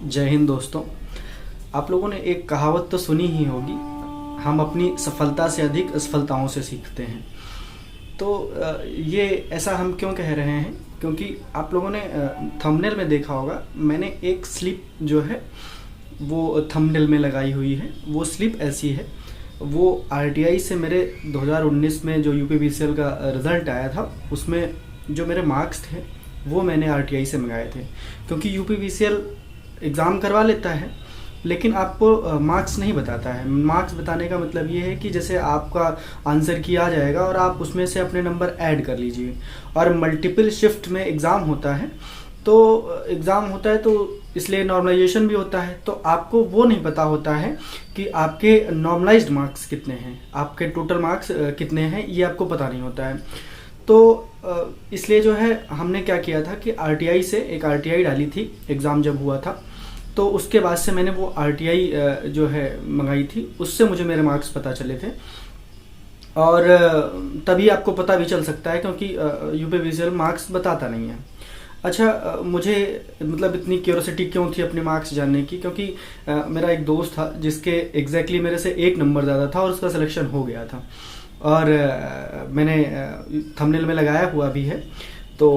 जय हिंद दोस्तों। आप लोगों ने एक कहावत तो सुनी ही होगी, हम अपनी सफलता से अधिक असफलताओं से सीखते हैं। तो ये ऐसा हम क्यों कह रहे हैं, क्योंकि आप लोगों ने थंबनेल में देखा होगा, मैंने एक स्लिप जो है वो थंबनेल में लगाई हुई है। वो स्लिप ऐसी है, वो आरटीआई से मेरे 2019 में जो यूपीवीसीएल का रिज़ल्ट आया था, उसमें जो मेरे मार्क्स थे वो मैंने आरटीआई से मंगाए थे। क्योंकि यूपीवीसीएल एग्ज़ाम करवा लेता है लेकिन आपको मार्क्स नहीं बताता है। मार्क्स बताने का मतलब ये है कि जैसे आपका आंसर की आ जाएगा और आप उसमें से अपने नंबर ऐड कर लीजिए। और मल्टीपल शिफ्ट में एग्ज़ाम होता है, तो एग्ज़ाम होता है तो इसलिए नॉर्मलाइजेशन भी होता है, तो आपको वो नहीं पता होता है कि आपके नॉर्मलाइज्ड मार्क्स कितने हैं, आपके टोटल मार्क्स कितने हैं, ये आपको पता नहीं होता है। तो इसलिए जो है हमने क्या किया था कि आरटीआई से एक आरटीआई डाली थी एग्ज़ाम जब हुआ था, तो उसके बाद से मैंने वो आरटीआई जो है मंगाई थी, उससे मुझे मेरे मार्क्स पता चले थे। और तभी आपको पता भी चल सकता है क्योंकि यूपीवीसीएल मार्क्स बताता नहीं है। अच्छा, मुझे मतलब इतनी क्यूरोसिटी क्यों थी अपने मार्क्स जानने की, क्योंकि मेरा एक दोस्त था जिसके एग्जैक्टली मेरे से एक नंबर ज़्यादा था और उसका सिलेक्शन हो गया था। और मैंने थंबनेल में लगाया हुआ भी है। तो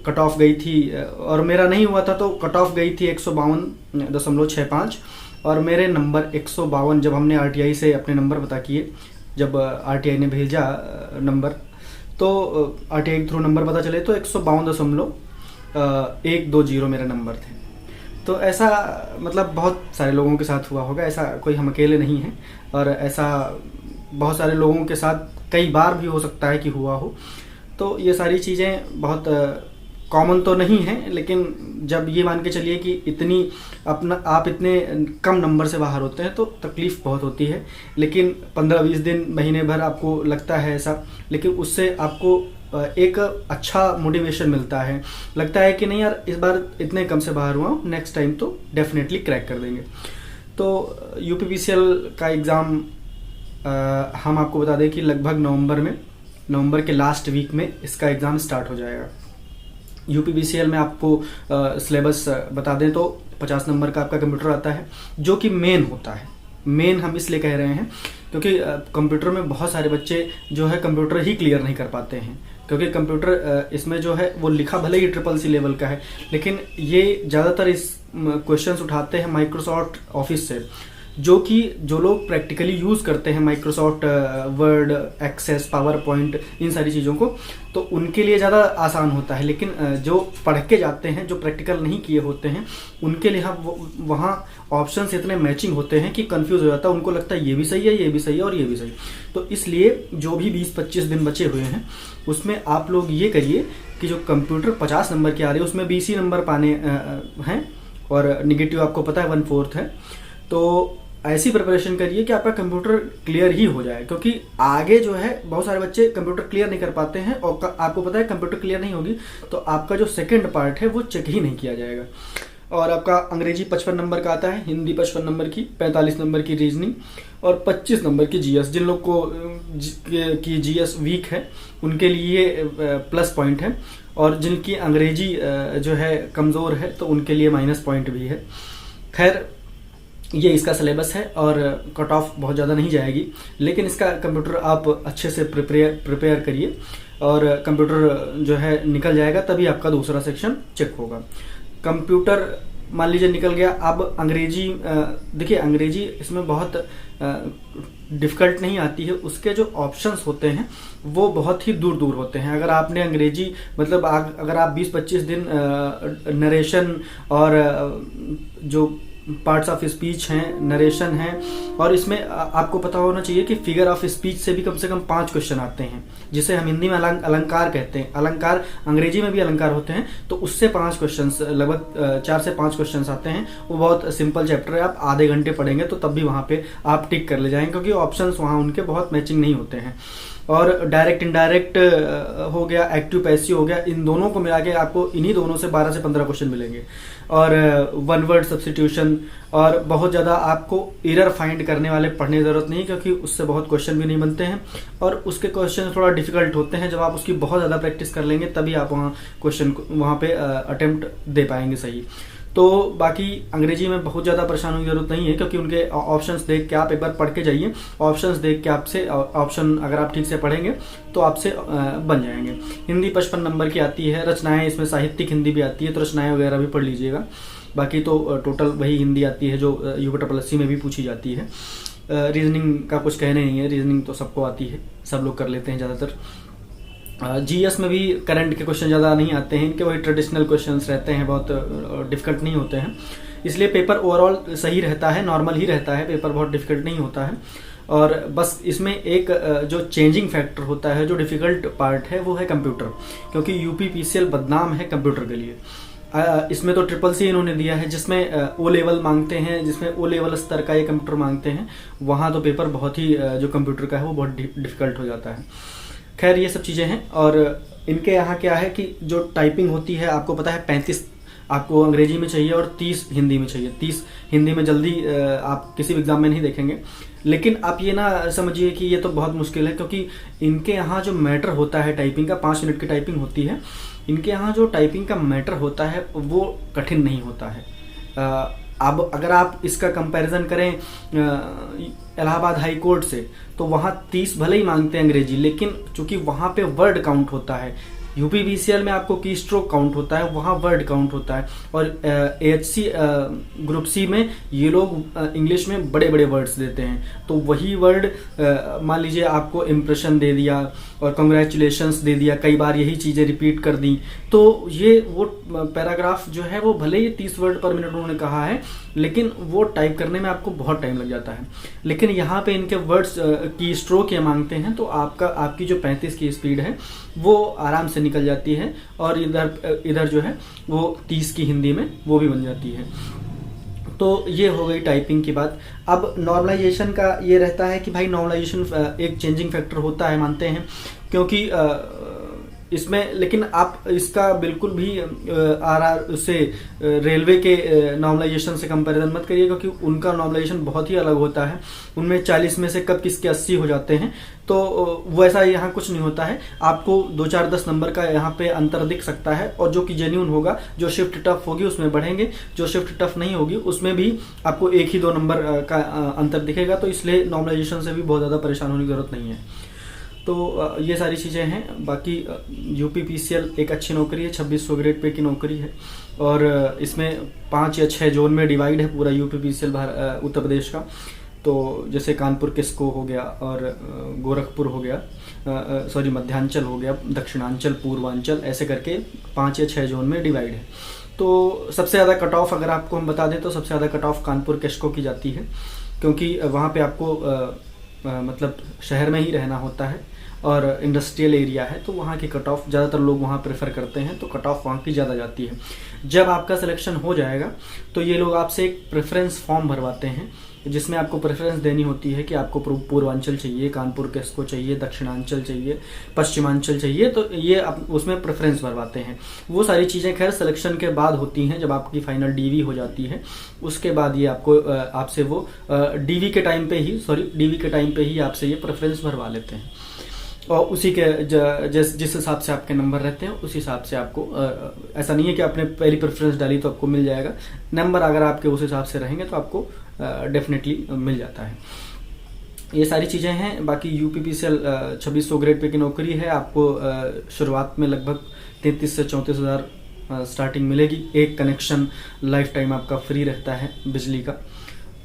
कट ऑफ गई थी और मेरा नहीं हुआ था, तो कट ऑफ गई थी 152.65 और मेरे नंबर 152। जब हमने आरटीआई से अपने नंबर पता किए, जब आरटीआई ने भेजा नंबर, तो आरटीआई के थ्रू नंबर पता चले तो 152.120 मेरे नंबर थे। तो ऐसा मतलब बहुत सारे लोगों के साथ हुआ होगा, ऐसा कोई हम अकेले नहीं हैं। और ऐसा बहुत सारे लोगों के साथ कई बार भी हो सकता है कि हुआ हो। तो ये सारी चीज़ें बहुत कॉमन तो नहीं हैं, लेकिन जब ये मान के चलिए कि आप इतने कम नंबर से बाहर होते हैं तो तकलीफ़ बहुत होती है। लेकिन 15-20 दिन, महीने भर आपको लगता है ऐसा, लेकिन उससे आपको एक अच्छा मोटिवेशन मिलता है। लगता है कि नहीं यार, इस बार इतने कम से बाहर हुआ हूँ, नेक्स्ट टाइम तो डेफिनेटली क्रैक कर देंगे। तो यूपीवीसीएल का एग्ज़ाम हम आपको बता दें कि लगभग नवंबर के लास्ट वीक में इसका एग्ज़ाम स्टार्ट हो जाएगा। यूपीवीसीएल में आपको सिलेबस बता दें तो 50 नंबर का आपका कंप्यूटर आता है, जो कि मेन होता है। मेन हम इसलिए कह रहे हैं क्योंकि कंप्यूटर में बहुत सारे बच्चे जो है कंप्यूटर ही क्लियर नहीं कर पाते हैं, क्योंकि कंप्यूटर इसमें जो है वो लिखा भले ही SSC लेवल का है, लेकिन ये ज़्यादातर इस क्वेश्चंस उठाते हैं माइक्रोसॉफ्ट ऑफिस से, जो लोग प्रैक्टिकली यूज़ करते हैं Microsoft Word, Access, PowerPoint, इन सारी चीज़ों को, तो उनके लिए ज़्यादा आसान होता है। लेकिन जो पढ़ के जाते हैं, जो प्रैक्टिकल नहीं किए होते हैं, उनके लिए वहाँ ऑप्शंस इतने मैचिंग होते हैं कि कंफ्यूज हो जाता है। उनको लगता है ये भी सही है, ये भी सही है और ये भी सही। तो इसलिए जो भी 20-25 दिन बचे हुए हैं उसमें आप लोग ये करिए कि जो कंप्यूटर 50 नंबर के आ रहे हैं उसमें 20 ही नंबर पाने हैं, और निगेटिव आपको पता है 1/4 है। तो ऐसी प्रिपरेशन करिए कि आपका कंप्यूटर क्लियर ही हो जाए, क्योंकि आगे जो है बहुत सारे बच्चे कंप्यूटर क्लियर नहीं कर पाते हैं, और आपको पता है कंप्यूटर क्लियर नहीं होगी तो आपका जो सेकंड पार्ट है वो चेक ही नहीं किया जाएगा। और आपका अंग्रेजी 55 नंबर का आता है, हिंदी 55 नंबर की, 45 नंबर की रीजनिंग और 25 नंबर की जीएस। जिन लोग को की जीएस वीक है उनके लिए प्लस पॉइंट है, और जिनकी अंग्रेजी जो है कमज़ोर है तो उनके लिए माइनस पॉइंट भी है। खैर, ये इसका सिलेबस है और कट ऑफ बहुत ज़्यादा नहीं जाएगी, लेकिन इसका कंप्यूटर आप अच्छे से प्रिपेयर करिए और कंप्यूटर जो है निकल जाएगा, तभी आपका दूसरा सेक्शन चेक होगा। कंप्यूटर मान लीजिए निकल गया, अब अंग्रेजी देखिए, अंग्रेजी इसमें बहुत डिफ़िकल्ट नहीं आती है। उसके जो ऑप्शंस होते हैं वो बहुत ही दूर दूर होते हैं। अगर आपने अंग्रेजी मतलब अगर आप 20-25 दिन नरेशन और जो पार्ट्स ऑफ स्पीच हैं, नरेशन है, और इसमें आपको पता होना चाहिए कि फिगर ऑफ स्पीच से भी कम से कम 5 क्वेश्चन आते हैं, जिसे हम हिंदी में अलंकार कहते हैं। अलंकार अंग्रेजी में भी अलंकार होते हैं, तो उससे 5 क्वेश्चन, लगभग 4 से 5 क्वेश्चन आते हैं। वो बहुत सिंपल चैप्टर है, आप आधे घंटे पढ़ेंगे तो तब भी वहाँ पे आप टिक कर ले जाएंगे, क्योंकि ऑप्शन वहाँ उनके बहुत मैचिंग नहीं होते हैं। और डायरेक्ट इनडायरेक्ट हो गया, एक्टिव पैसिव हो गया, इन दोनों को मिला के आपको इन्हीं दोनों से 12 से 15 क्वेश्चन मिलेंगे। और वन वर्ड सब्स्टिट्यूशन, और बहुत ज़्यादा आपको एरर फाइंड करने वाले पढ़ने की ज़रूरत नहीं, क्योंकि उससे बहुत क्वेश्चन भी नहीं बनते हैं और उसके क्वेश्चन थोड़ा डिफिकल्ट होते हैं। जब आप उसकी बहुत ज़्यादा प्रैक्टिस कर लेंगे तभी आप वहाँ क्वेश्चन वहाँ पे अटेम्प्ट दे पाएंगे सही। तो बाकी अंग्रेजी में बहुत ज़्यादा परेशान होने की जरूरत नहीं है, क्योंकि उनके ऑप्शंस देख के आप एक बार पढ़ के जाइए। ऑप्शंस देख के आपसे ऑप्शन अगर आप ठीक से पढ़ेंगे तो आपसे बन जाएंगे। हिंदी 55 नंबर की आती है। रचनाएं, इसमें साहित्यिक हिंदी भी आती है, तो रचनाएं वगैरह भी पढ़ लीजिएगा। बाकी तो टोटल वही हिंदी आती है जो UPSSC में भी पूछी जाती है। रीजनिंग का कुछ कहने नहीं है, रीजनिंग तो सबको आती है, सब लोग कर लेते हैं ज़्यादातर। GS में भी करंट के क्वेश्चन ज़्यादा नहीं आते हैं, इनके वही ट्रेडिशनल क्वेश्चंस रहते हैं, बहुत डिफिकल्ट नहीं होते हैं। इसलिए पेपर ओवरऑल सही रहता है, नॉर्मल ही रहता है, पेपर बहुत डिफिकल्ट नहीं होता है। और बस इसमें एक जो चेंजिंग फैक्टर होता है, जो डिफिकल्ट पार्ट है, वो है कंप्यूटर, क्योंकि UPPCL बदनाम है कंप्यूटर के लिए। इसमें तो CCC इन्होंने दिया है, जिसमें O लेवल मांगते हैं, जिसमें O लेवल स्तर का ये कंप्यूटर मांगते हैं। वहाँ तो पेपर बहुत ही जो कंप्यूटर का है वो बहुत डिफिकल्ट हो जाता है। खैर ये सब चीज़ें हैं। और इनके यहाँ क्या है कि जो टाइपिंग होती है, आपको पता है 35 आपको अंग्रेजी में चाहिए और 30 हिंदी में चाहिए। 30 हिंदी में जल्दी आप किसी भी एग्जाम में नहीं देखेंगे। लेकिन आप ये ना समझिए कि ये तो बहुत मुश्किल है, क्योंकि इनके यहाँ जो मैटर होता है टाइपिंग का, 5 मिनट की टाइपिंग होती है। इनके यहाँ जो टाइपिंग का मैटर होता है वो कठिन नहीं होता है। अब अगर आप इसका कंपैरिजन करें इलाहाबाद हाई कोर्ट से, तो वहाँ 30 भले ही मांगते हैं अंग्रेजी, लेकिन चूंकि वहाँ पे वर्ड काउंट होता है। UPPCL में आपको की स्ट्रोक काउंट होता है, वहाँ वर्ड काउंट होता है। और AHC ग्रुप C में ये लोग इंग्लिश में बड़े बड़े वर्ड्स देते हैं। तो वही वर्ड मान लीजिए आपको इम्प्रेशन दे दिया और कंग्रेचुलेशंस दे दिया, कई बार यही चीज़ें रिपीट कर दी, तो ये वो पैराग्राफ जो है वो भले ही 30 वर्ड पर मिनट उन्होंने कहा है, लेकिन वो टाइप करने में आपको बहुत टाइम लग जाता है। लेकिन यहाँ पे इनके वर्ड्स की स्ट्रोक ये मांगते हैं, तो आपकी जो 35 की स्पीड है वो आराम से निकल जाती है। और इधर जो है वो 30 की हिंदी में वो भी बन जाती है। तो ये हो गई टाइपिंग की बात। अब नॉर्मलाइजेशन का ये रहता है कि भाई नॉर्मलाइजेशन एक चेंजिंग फैक्टर होता है, मानते हैं, क्योंकि इसमें, लेकिन आप इसका बिल्कुल भी RR से रेलवे के नॉर्मलाइजेशन से कंपैरिजन मत करिए, क्योंकि उनका नॉर्मलाइजेशन बहुत ही अलग होता है। उनमें 40 में से कब किसके 80 हो जाते हैं, तो वैसा यहाँ कुछ नहीं होता है। आपको 2, 4, 10 नंबर का यहाँ पे अंतर दिख सकता है, और जो कि जेन्युइन होगा, जो शिफ्ट टफ होगी उसमें बढ़ेंगे, जो शिफ्ट टफ नहीं होगी उसमें भी आपको 1 ही 2 नंबर का अंतर दिखेगा। तो इसलिए नॉर्मलाइजेशन से भी बहुत ज़्यादा परेशान होने की जरूरत नहीं है। तो ये सारी चीज़ें हैं। बाकी UPPCL एक अच्छी नौकरी है, 2600 ग्रेड पे की नौकरी है, और इसमें 5 या 6 जोन में डिवाइड है पूरा UPPCL उत्तर प्रदेश का। तो जैसे कानपुर किस्को हो गया, और गोरखपुर हो गया, सॉरी मध्यांचल हो गया, दक्षिणांचल, पूर्वांचल, ऐसे करके 5 या 6 जोन में डिवाइड है। तो सबसे ज़्यादा कट ऑफ अगर आपको हम बता दें तो सबसे ज़्यादा कट ऑफ कानपुर किस्को की जाती है, क्योंकि वहाँ पे आपको मतलब शहर में ही रहना होता है और इंडस्ट्रियल एरिया है, तो वहाँ की कट ऑफ ज़्यादातर लोग वहाँ प्रेफर करते हैं, तो कट ऑफ वहाँ की ज़्यादा जाती है। जब आपका सिलेक्शन हो जाएगा तो ये लोग आपसे एक प्रेफरेंस फॉर्म भरवाते हैं, जिसमें आपको प्रेफरेंस देनी होती है कि आपको पूर्वांचल चाहिए, कानपुर किसको चाहिए, दक्षिणांचल चाहिए, पश्चिमांचल चाहिए, तो ये उसमें प्रेफरेंस भरवाते हैं। वो सारी चीज़ें खैर सिलेक्शन के बाद होती हैं, जब आपकी फाइनल DV हो जाती है, उसके बाद ये आपसे वो DV के टाइम पे ही आपसे ये प्रेफरेंस भरवा लेते हैं। और उसी के जिस हिसाब से आपके नंबर रहते हैं उस हिसाब से आपको ऐसा नहीं है कि आपने पहली प्रेफरेंस डाली तो आपको मिल जाएगा। नंबर अगर आपके उस हिसाब से रहेंगे तो आपको डेफिनेटली मिल जाता है। ये सारी चीज़ें हैं। बाकी UPPCL 2600 ग्रेड पे की नौकरी है। आपको शुरुआत में लगभग 33 से 34 हज़ार स्टार्टिंग मिलेगी। एक कनेक्शन लाइफ टाइम आपका फ्री रहता है बिजली का,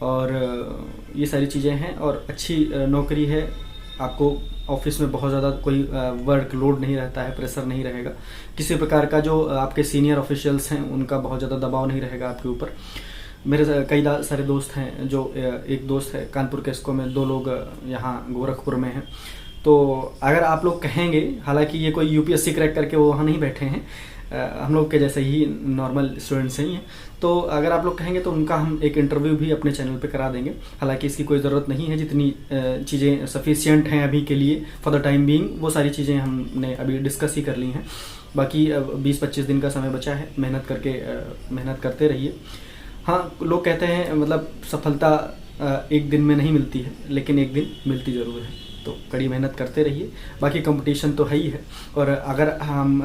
और ये सारी चीज़ें हैं। और अच्छी नौकरी है। आपको ऑफिस में बहुत ज़्यादा कोई वर्क लोड नहीं रहता है, प्रेशर नहीं रहेगा किसी प्रकार का। जो आपके सीनियर ऑफिशियल्स हैं उनका बहुत ज़्यादा दबाव नहीं रहेगा आपके ऊपर। मेरे कई सारे दोस्त हैं, जो एक दोस्त है कानपुर किस्को में, 2 लोग यहाँ गोरखपुर में हैं। तो अगर आप लोग कहेंगे, हालांकि ये कोई UPSC क्रैक करके वो वहाँ नहीं बैठे हैं, हम लोग के जैसे ही नॉर्मल स्टूडेंट्स ही हैं, तो अगर आप लोग कहेंगे तो उनका हम एक इंटरव्यू भी अपने चैनल पे करा देंगे। हालांकि इसकी कोई ज़रूरत नहीं है, जितनी चीज़ें सफिशिएंट हैं अभी के लिए फॉर द टाइम बीइंग, वो सारी चीज़ें हमने अभी डिस्कस ही कर ली हैं। बाकी 20-25 दिन का समय बचा है, मेहनत करते रहिए। हाँ, लोग कहते हैं मतलब सफलता एक दिन में नहीं मिलती है, लेकिन एक दिन मिलती ज़रूर है। तो कड़ी मेहनत करते रहिए। बाकी कंपटीशन तो है ही है। और अगर हम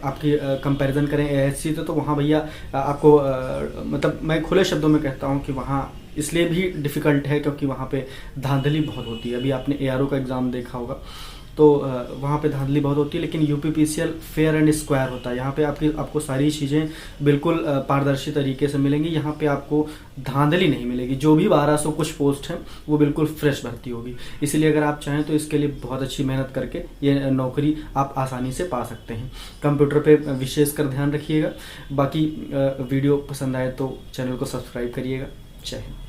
आपकी कंपैरिजन करें ASC से, तो वहाँ भैया आपको मतलब मैं खुले शब्दों में कहता हूँ कि वहाँ इसलिए भी डिफ़िकल्ट है क्योंकि वहाँ पे धांधली बहुत होती है। अभी आपने ARO का एग्ज़ाम देखा होगा, तो वहाँ पे धांधली बहुत होती है। लेकिन UPPCL फेयर एंड स्क्वायर होता है। यहाँ पे आपको सारी चीज़ें बिल्कुल पारदर्शी तरीके से मिलेंगी। यहाँ पे आपको धांधली नहीं मिलेगी। जो भी 1200 कुछ पोस्ट हैं वो बिल्कुल फ्रेश भर्ती होगी। इसीलिए अगर आप चाहें तो इसके लिए बहुत अच्छी मेहनत करके ये नौकरी आप आसानी से पा सकते हैं। कंप्यूटर पे विशेष कर ध्यान रखिएगा। बाकी वीडियो पसंद आए तो चैनल को सब्सक्राइब करिएगा। जय हिंद।